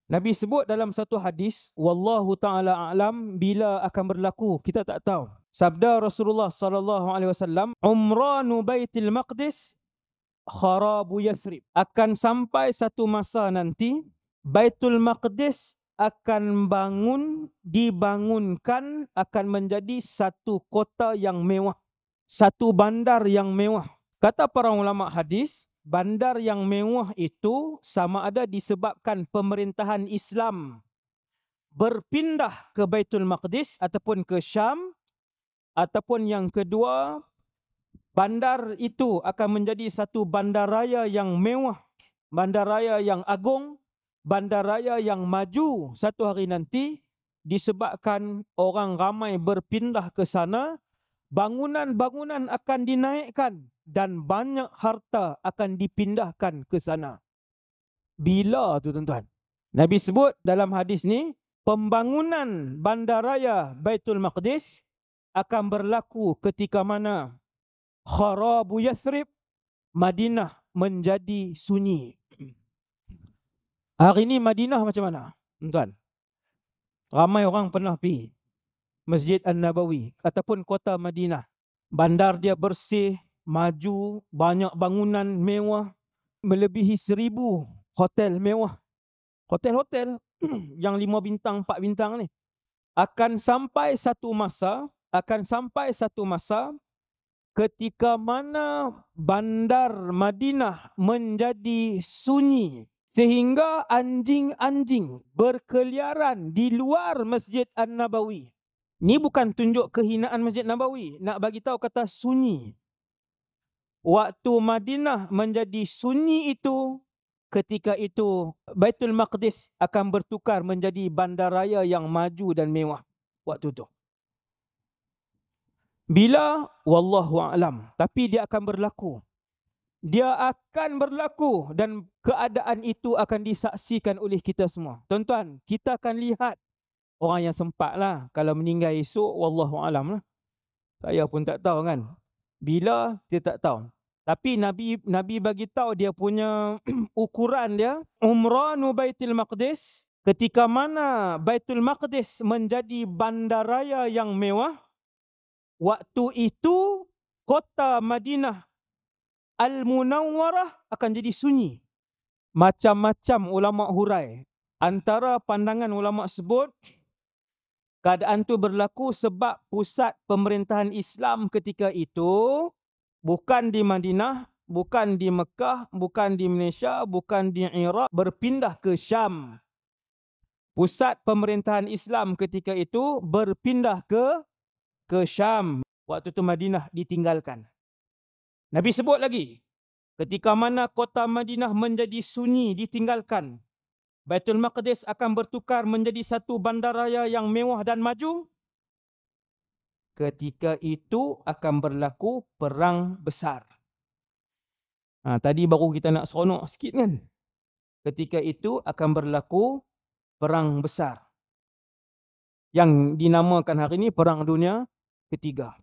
Nabi sebut dalam satu hadis, wallahu taala a'lam, bila akan berlaku kita tak tahu. Sabda Rasulullah sallallahu alaihi wasallam, umranu Baitul Maqdis kharabu Yathrib. Akan sampai satu masa nanti Baitul Maqdis akan dibangunkan, akan menjadi satu kota yang mewah, satu bandar yang mewah. Kata para ulama hadis, bandar yang mewah itu sama ada disebabkan pemerintahan Islam berpindah ke Baitul Maqdis ataupun ke Syam, ataupun yang kedua, bandar itu akan menjadi satu bandaraya yang mewah, bandaraya yang agung, bandaraya yang maju satu hari nanti, disebabkan orang ramai berpindah ke sana, bangunan-bangunan akan dinaikkan dan banyak harta akan dipindahkan ke sana. Bila tu tuan-tuan? Nabi sebut dalam hadis ni, pembangunan bandaraya Baitul Maqdis akan berlaku ketika mana kharabu Yathrib, Madinah menjadi sunyi. Hari ni Madinah macam mana, tuan-tuan? Ramai orang pernah pergi Masjid An-Nabawi ataupun kota Madinah. Bandar dia bersih, maju, banyak bangunan mewah, melebihi 1000 hotel mewah. Hotel-hotel yang 5 bintang, 4 bintang ni. Akan sampai satu masa ketika mana bandar Madinah menjadi sunyi, sehingga anjing-anjing berkeliaran di luar Masjid An-Nabawi. Ni bukan tunjuk kehinaan Masjid Nabawi, nak bagi tahu kata sunyi. Waktu Madinah menjadi sunyi itu, ketika itu Baitul Maqdis akan bertukar menjadi bandaraya yang maju dan mewah. Waktu tu. Bila? Wallahu a'lam. Tapi dia akan berlaku. Dia akan berlaku dan keadaan itu akan disaksikan oleh kita semua. Tuan-tuan, kita akan lihat orang yang sempat lah. Kalau meninggal esok, wallahu a'lam lah. Saya pun tak tahu kan. Bila, kita tak tahu. Tapi Nabi bagi tahu dia punya ukuran dia. Umranu Baitul Maqdis, ketika mana Baitul Maqdis menjadi bandaraya yang mewah, waktu itu kota Madinah Al-Munawwarah akan jadi sunyi. Macam-macam ulama hurai. Antara pandangan ulama sebut, keadaan itu berlaku sebab pusat pemerintahan Islam ketika itu bukan di Madinah, bukan di Mekah, bukan di Malaysia, bukan di Iraq, berpindah ke Syam. Pusat pemerintahan Islam ketika itu berpindah ke Syam. Waktu itu Madinah ditinggalkan. Nabi sebut lagi, ketika mana kota Madinah menjadi sunyi, ditinggalkan, Baitul Maqdis akan bertukar menjadi satu bandaraya yang mewah dan maju. Ketika itu akan berlaku perang besar. Tadi baru kita nak seronok sikit kan. Ketika itu akan berlaku perang besar, yang dinamakan hari ini Perang Dunia Ketiga.